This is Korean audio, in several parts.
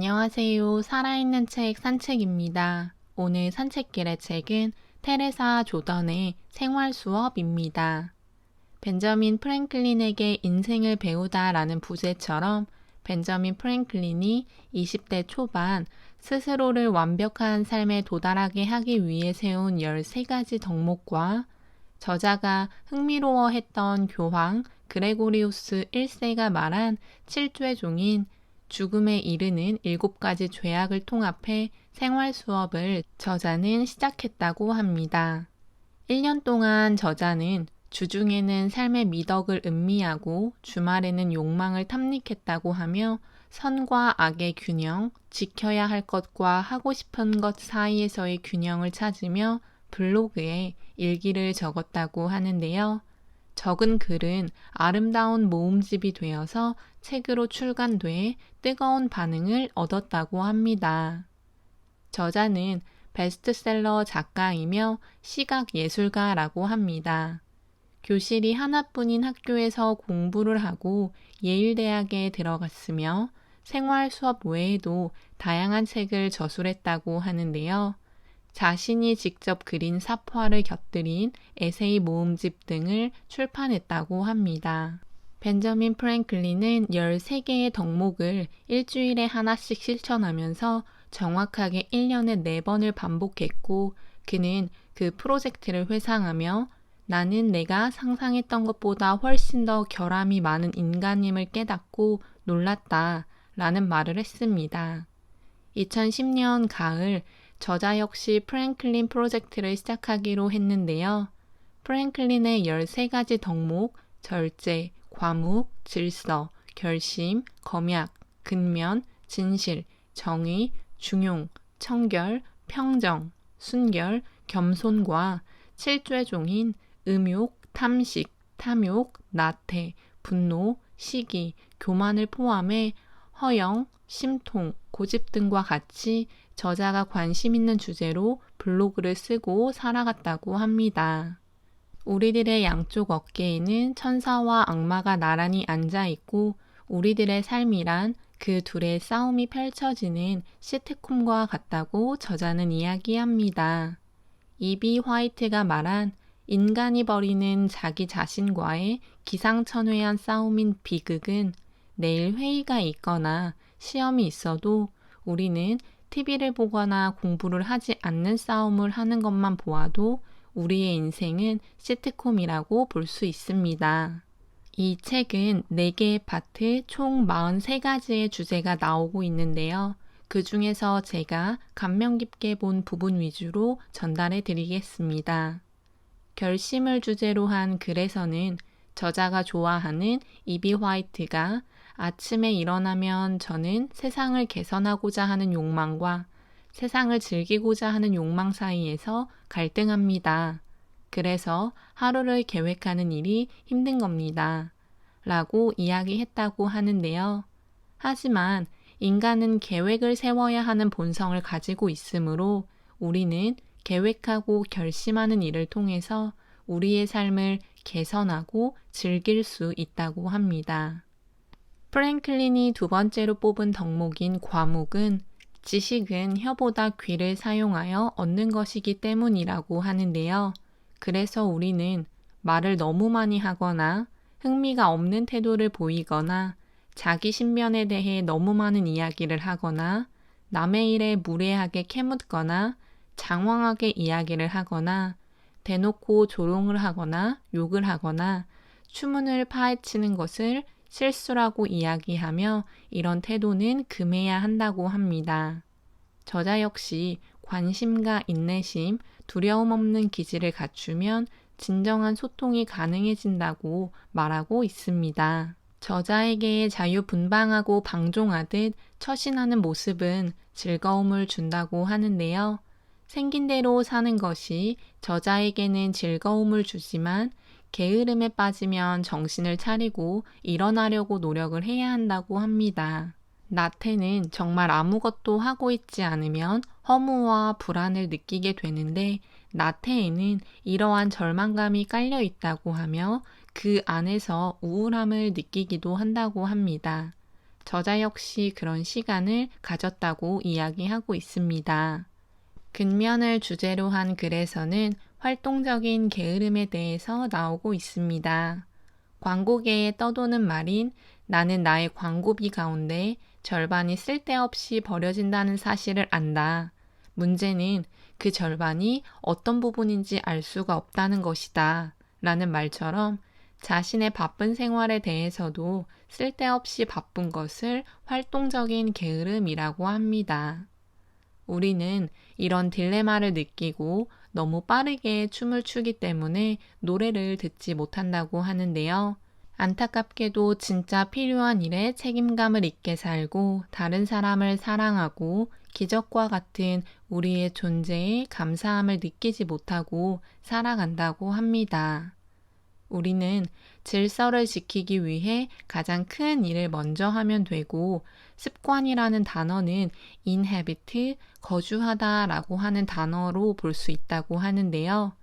안녕하세요. 살아있는 책 산책입니다. 오늘 산책길의 책은 테레사 조던의 생활 수업입니다. 벤저민 프랭클린에게 인생을 배우다라는 부제처럼 벤저민 프랭클린이 20대 초반 스스로를 완벽한 삶에 도달하게 하기 위해 세운 13가지 덕목과 저자가 흥미로워했던 교황 그레고리우스 1세가 말한 7죄 종인 죽음에 이르는 7가지 죄악을 통합해 생활 수업을 저자는 시작했다고 합니다. 1년 동안 저자는 주중에는 삶의 미덕을 음미하고 주말에는 욕망을 탐닉했다고 하며 선과 악의 균형, 지켜야 할 것과 하고 싶은 것 사이에서의 균형을 찾으며 블로그에 일기를 적었다고 하는데요. 적은 글은 아름다운 모음집이 되어서 책으로 출간돼 뜨거운 반응을 얻었다고 합니다. 저자는 베스트셀러 작가이며 시각예술가라고 합니다. 교실이 하나뿐인 학교에서 공부를 하고 예일대학에 들어갔으며 생활 수업 외에도 다양한 책을 저술했다고 하는데요. 자신이 직접 그린 사파를 곁들인 에세이 모음집 등을 출판했다고 합니다. 벤저민 프랭클린은 13개의 덕목을 일주일에 하나씩 실천하면서 정확하게 1년에 4번을 반복했고 그는 그 프로젝트를 회상하며 나는 내가 상상했던 것보다 훨씬 더 결함이 많은 인간임을 깨닫고 놀랐다 라는 말을 했습니다. 2010년 가을 저자 역시 프랭클린 프로젝트를 시작하기로 했는데요. 프랭클린의 13가지 덕목, 절제, 과묵, 질서, 결심, 검약, 근면, 진실, 정의, 중용, 청결, 평정, 순결, 겸손과 7죄 종인 음욕, 탐식, 탐욕, 나태, 분노, 시기, 교만을 포함해 허영, 심통, 고집 등과 같이 저자가 관심 있는 주제로 블로그를 쓰고 살아갔다고 합니다. 우리들의 양쪽 어깨에는 천사와 악마가 나란히 앉아있고 우리들의 삶이란 그 둘의 싸움이 펼쳐지는 시트콤과 같다고 저자는 이야기합니다. 이비 화이트가 말한 인간이 벌이는 자기 자신과의 기상천외한 싸움인 비극은 내일 회의가 있거나 시험이 있어도 우리는 TV를 보거나 공부를 하지 않는 싸움을 하는 것만 보아도 우리의 인생은 시트콤이라고 볼 수 있습니다. 이 책은 4개의 파트 총 43가지의 주제가 나오고 있는데요. 그 중에서 제가 감명 깊게 본 부분 위주로 전달해 드리겠습니다. 결심을 주제로 한 글에서는 저자가 좋아하는 이비 화이트가 아침에 일어나면 저는 세상을 개선하고자 하는 욕망과 세상을 즐기고자 하는 욕망 사이에서 갈등합니다. 그래서 하루를 계획하는 일이 힘든 겁니다. 라고 이야기했다고 하는데요. 하지만 인간은 계획을 세워야 하는 본성을 가지고 있으므로 우리는 계획하고 결심하는 일을 통해서 우리의 삶을 개선하고 즐길 수 있다고 합니다. 프랭클린이 2번째로 뽑은 덕목인 과묵은 지식은 혀보다 귀를 사용하여 얻는 것이기 때문이라고 하는데요. 그래서 우리는 말을 너무 많이 하거나 흥미가 없는 태도를 보이거나 자기 신변에 대해 너무 많은 이야기를 하거나 남의 일에 무례하게 캐묻거나 장황하게 이야기를 하거나 대놓고 조롱을 하거나 욕을 하거나 추문을 파헤치는 것을 실수라고 이야기하며 이런 태도는 금해야 한다고 합니다. 저자 역시 관심과 인내심, 두려움 없는 기질을 갖추면 진정한 소통이 가능해진다고 말하고 있습니다. 저자에게 자유분방하고 방종하듯 처신하는 모습은 즐거움을 준다고 하는데요. 생긴 대로 사는 것이 저자에게는 즐거움을 주지만 게으름에 빠지면 정신을 차리고 일어나려고 노력을 해야 한다고 합니다. 나태는 정말 아무것도 하고 있지 않으면 허무와 불안을 느끼게 되는데 나태에는 이러한 절망감이 깔려 있다고 하며 그 안에서 우울함을 느끼기도 한다고 합니다. 저자 역시 그런 시간을 가졌다고 이야기하고 있습니다. 근면을 주제로 한 글에서는 활동적인 게으름에 대해서 나오고 있습니다. 광고계에 떠도는 말인 나는 나의 광고비 가운데 절반이 쓸데없이 버려진다는 사실을 안다. 문제는 그 절반이 어떤 부분인지 알 수가 없다는 것이다. 라는 말처럼 자신의 바쁜 생활에 대해서도 쓸데없이 바쁜 것을 활동적인 게으름이라고 합니다. 우리는 이런 딜레마를 느끼고 너무 빠르게 춤을 추기 때문에 노래를 듣지 못한다고 하는데요. 안타깝게도 진짜 필요한 일에 책임감을 잊게 살고 다른 사람을 사랑하고 기적과 같은 우리의 존재에 감사함을 느끼지 못하고 살아간다고 합니다. 우리는 질서를 지키기 위해 가장 큰 일을 먼저 하면 되고 습관이라는 단어는 inhabit, 거주하다 라고 하는 단어로 볼 수 있다고 하는데요.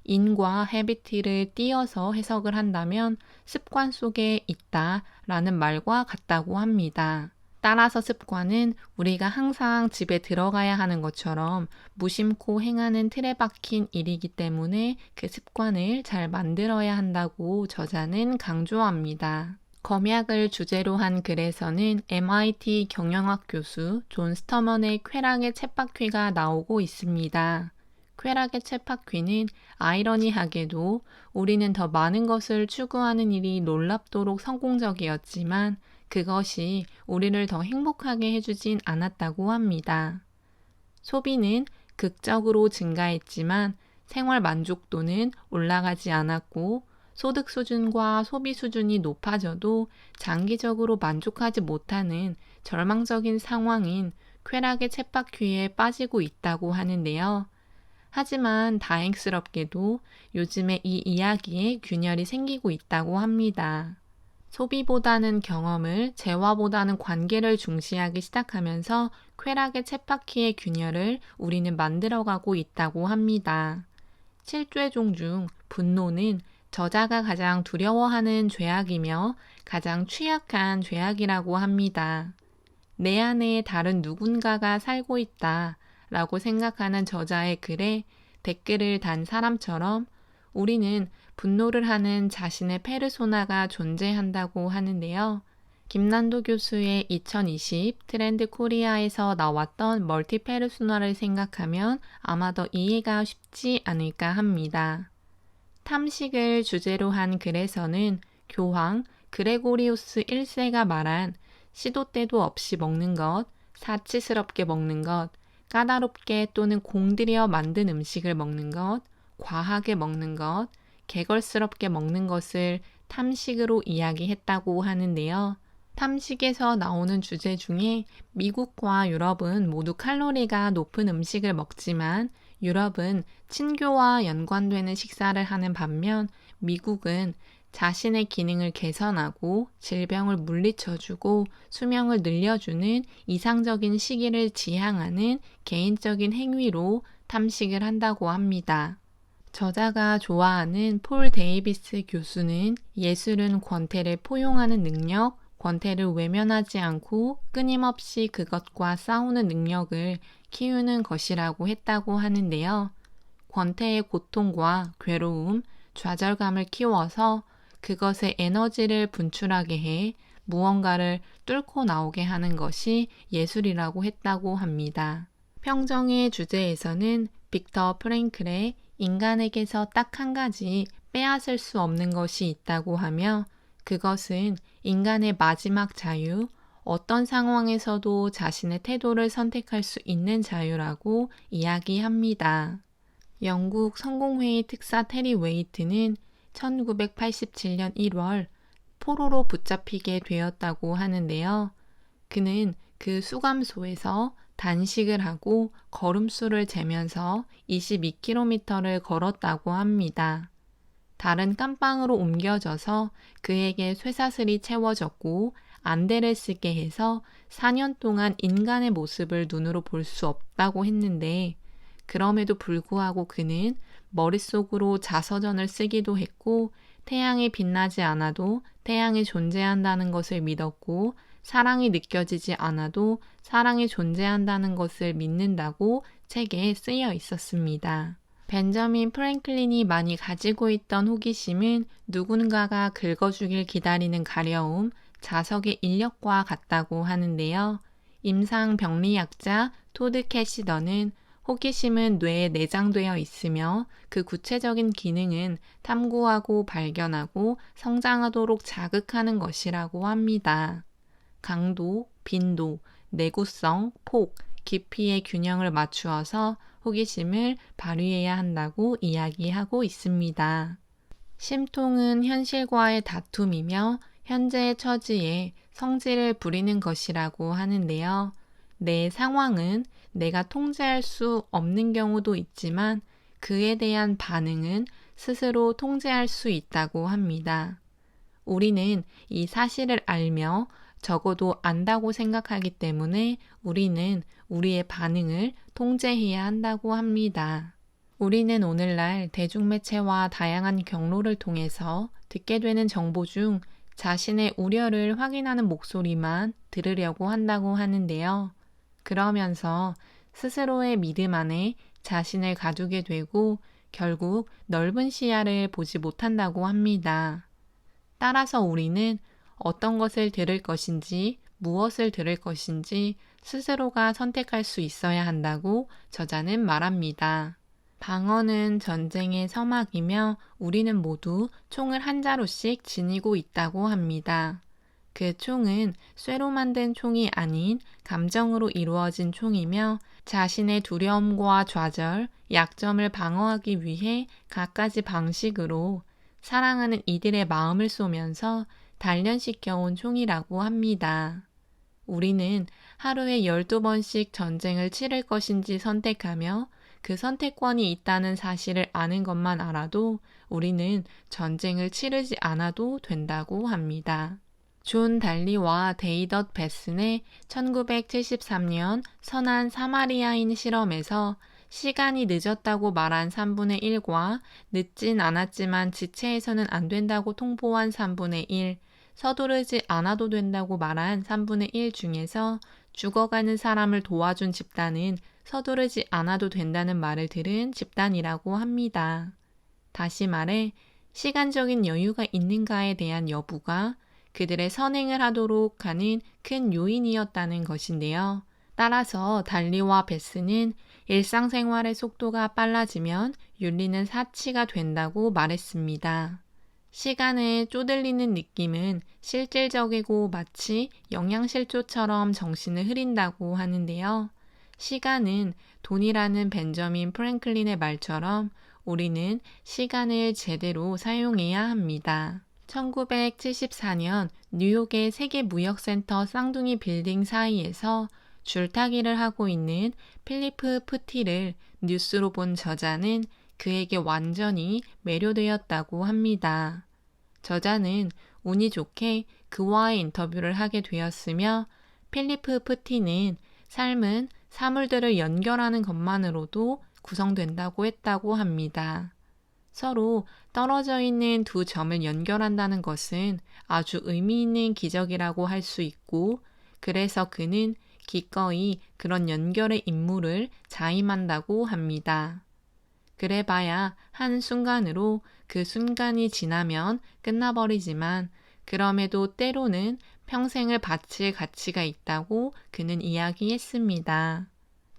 in과 habit를 띄어서 해석을 한다면 습관 속에 있다 라는 말과 같다고 합니다. 따라서 습관은 우리가 항상 집에 들어가야 하는 것처럼 무심코 행하는 틀에 박힌 일이기 때문에 그 습관을 잘 만들어야 한다고 저자는 강조합니다. 검약을 주제로 한 글에서는 MIT 경영학 교수 존 스터먼의 쾌락의 쳇바퀴가 나오고 있습니다. 쾌락의 쳇바퀴는 아이러니하게도 우리는 더 많은 것을 추구하는 일이 놀랍도록 성공적이었지만 그것이 우리를 더 행복하게 해주진 않았다고 합니다. 소비는 극적으로 증가했지만 생활 만족도는 올라가지 않았고 소득 수준과 소비 수준이 높아져도 장기적으로 만족하지 못하는 절망적인 상황인 쾌락의 쳇바퀴에 빠지고 있다고 하는데요. 하지만 다행스럽게도 요즘에 이 이야기에 균열이 생기고 있다고 합니다. 소비보다는 경험을, 재화보다는 관계를 중시하기 시작하면서 쾌락의 쳇바퀴의 균열을 우리는 만들어가고 있다고 합니다. 7죄종 중 분노는 저자가 가장 두려워하는 죄악이며 가장 취약한 죄악이라고 합니다. 내 안에 다른 누군가가 살고 있다 라고 생각하는 저자의 글에 댓글을 단 사람처럼 우리는 분노를 하는 자신의 페르소나가 존재한다고 하는데요. 김난도 교수의 2020 트렌드 코리아에서 나왔던 멀티 페르소나를 생각하면 아마 더 이해가 쉽지 않을까 합니다. 탐식을 주제로 한 글에서는 교황 그레고리우스 1세가 말한 시도 때도 없이 먹는 것, 사치스럽게 먹는 것, 까다롭게 또는 공들여 만든 음식을 먹는 것, 과하게 먹는 것, 개걸스럽게 먹는 것을 탐식으로 이야기했다고 하는데요. 탐식에서 나오는 주제 중에 미국과 유럽은 모두 칼로리가 높은 음식을 먹지만 유럽은 친교와 연관되는 식사를 하는 반면 미국은 자신의 기능을 개선하고 질병을 물리쳐주고 수명을 늘려주는 이상적인 시기를 지향하는 개인적인 행위로 탐식을 한다고 합니다. 저자가 좋아하는 폴 데이비스 교수는 예술은 권태를 포용하는 능력, 권태를 외면하지 않고 끊임없이 그것과 싸우는 능력을 키우는 것이라고 했다고 하는데요. 권태의 고통과 괴로움, 좌절감을 키워서 그것의 에너지를 분출하게 해 무언가를 뚫고 나오게 하는 것이 예술이라고 했다고 합니다. 평정의 주제에서는 빅터 프랭클의 인간에게서 딱 한 가지 빼앗을 수 없는 것이 있다고 하며 그것은 인간의 마지막 자유, 어떤 상황에서도 자신의 태도를 선택할 수 있는 자유라고 이야기합니다. 영국 성공회의 특사 테리 웨이트는 1987년 1월 포로로 붙잡히게 되었다고 하는데요. 그는 그 수감소에서 단식을 하고 걸음수를 재면서 22km를 걸었다고 합니다. 다른 깜빵으로 옮겨져서 그에게 쇠사슬이 채워졌고 안대를 쓰게 해서 4년 동안 인간의 모습을 눈으로 볼 수 없다고 했는데 그럼에도 불구하고 그는 머릿속으로 자서전을 쓰기도 했고 태양이 빛나지 않아도 태양이 존재한다는 것을 믿었고 사랑이 느껴지지 않아도 사랑이 존재한다는 것을 믿는다고 책에 쓰여 있었습니다. 벤저민 프랭클린이 많이 가지고 있던 호기심은 누군가가 긁어주길 기다리는 가려움, 자석의 인력과 같다고 하는데요. 임상병리학자 토드 캐시더는 호기심은 뇌에 내장되어 있으며 그 구체적인 기능은 탐구하고 발견하고 성장하도록 자극하는 것이라고 합니다. 강도, 빈도, 내구성, 폭, 깊이의 균형을 맞추어서 호기심을 발휘해야 한다고 이야기하고 있습니다. 심통은 현실과의 다툼이며 현재의 처지에 성질을 부리는 것이라고 하는데요. 내 상황은 내가 통제할 수 없는 경우도 있지만 그에 대한 반응은 스스로 통제할 수 있다고 합니다. 우리는 이 사실을 알며 적어도 안다고 생각하기 때문에 우리는 우리의 반응을 통제해야 한다고 합니다. 우리는 오늘날 대중매체와 다양한 경로를 통해서 듣게 되는 정보 중 자신의 우려를 확인하는 목소리만 들으려고 한다고 하는데요. 그러면서 스스로의 믿음 안에 자신을 가두게 되고 결국 넓은 시야를 보지 못한다고 합니다. 따라서 우리는 어떤 것을 들을 것인지, 무엇을 들을 것인지 스스로가 선택할 수 있어야 한다고 저자는 말합니다. 방언은 전쟁의 서막이며 우리는 모두 총을 한 자루씩 지니고 있다고 합니다. 그 총은 쇠로 만든 총이 아닌 감정으로 이루어진 총이며 자신의 두려움과 좌절, 약점을 방어하기 위해 갖가지 방식으로 사랑하는 이들의 마음을 쏘면서 단련시켜온 총이라고 합니다. 우리는 하루에 12번씩 전쟁을 치를 것인지 선택하며 그 선택권이 있다는 사실을 아는 것만 알아도 우리는 전쟁을 치르지 않아도 된다고 합니다. 존 달리와 데이덧 베슨의 1973년 선한 사마리아인 실험에서 시간이 늦었다고 말한 3분의 1과 늦진 않았지만 지체해서는 안 된다고 통보한 3분의 1, 서두르지 않아도 된다고 말한 3분의 1 중에서 죽어가는 사람을 도와준 집단은 서두르지 않아도 된다는 말을 들은 집단이라고 합니다. 다시 말해 시간적인 여유가 있는가에 대한 여부가 그들의 선행을 하도록 하는 큰 요인이었다는 것인데요. 따라서 달리와 베스는 일상생활의 속도가 빨라지면 윤리는 사치가 된다고 말했습니다. 시간에 쪼들리는 느낌은 실질적이고 마치 영양실조처럼 정신을 흐린다고 하는데요. 시간은 돈이라는 벤저민 프랭클린의 말처럼 우리는 시간을 제대로 사용해야 합니다. 1974년 뉴욕의 세계무역센터 쌍둥이 빌딩 사이에서 줄타기를 하고 있는 필리프 푸티를 뉴스로 본 저자는 그에게 완전히 매료되었다고 합니다. 저자는 운이 좋게 그와의 인터뷰를 하게 되었으며 필리프 푸티는 삶은 사물들을 연결하는 것만으로도 구성된다고 했다고 합니다. 서로 떨어져 있는 두 점을 연결한다는 것은 아주 의미 있는 기적이라고 할 수 있고 그래서 그는 기꺼이 그런 연결의 임무를 자임한다고 합니다. 그래봐야 한순간으로 그 순간이 지나면 끝나버리지만 그럼에도 때로는 평생을 바칠 가치가 있다고 그는 이야기했습니다.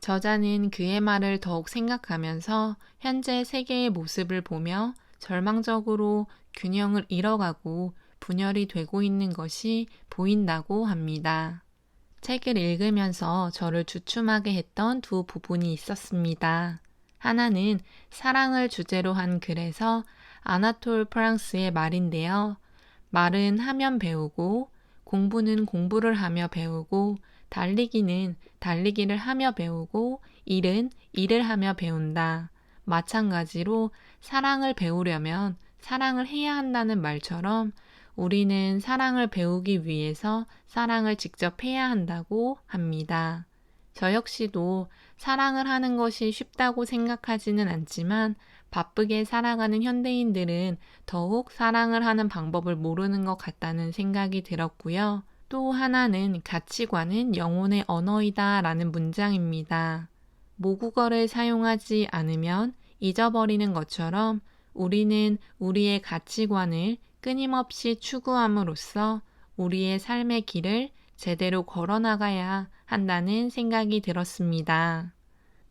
저자는 그의 말을 더욱 생각하면서 현재 세계의 모습을 보며 절망적으로 균형을 잃어가고 분열이 되고 있는 것이 보인다고 합니다. 책을 읽으면서 저를 주춤하게 했던 두 부분이 있었습니다. 하나는 사랑을 주제로 한 글에서 아나톨 프랑스의 말인데요. 말은 하면 배우고 공부는 공부를 하며 배우고 달리기는 달리기를 하며 배우고 일은 일을 하며 배운다. 마찬가지로 사랑을 배우려면 사랑을 해야 한다는 말처럼 우리는 사랑을 배우기 위해서 사랑을 직접 해야 한다고 합니다. 저 역시도 사랑을 하는 것이 쉽다고 생각하지는 않지만 바쁘게 살아가는 현대인들은 더욱 사랑을 하는 방법을 모르는 것 같다는 생각이 들었고요. 또 하나는 가치관은 영혼의 언어이다 라는 문장입니다. 모국어를 사용하지 않으면 잊어버리는 것처럼 우리는 우리의 가치관을 끊임없이 추구함으로써 우리의 삶의 길을 제대로 걸어나가야 한다는 생각이 들었습니다.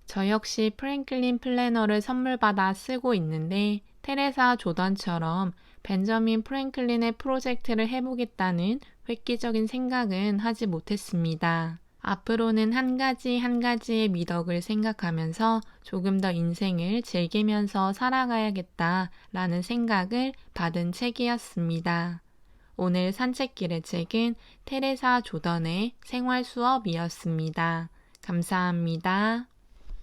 저 역시 프랭클린 플래너를 선물받아 쓰고 있는데 테레사 조던처럼 벤저민 프랭클린의 프로젝트를 해보겠다는 획기적인 생각은 하지 못했습니다. 앞으로는 한 가지의 미덕을 생각하면서 조금 더 인생을 즐기면서 살아가야겠다라는 생각을 받은 책이었습니다. 오늘 산책길의 책은 테레사 조던의 생활 수업이었습니다. 감사합니다.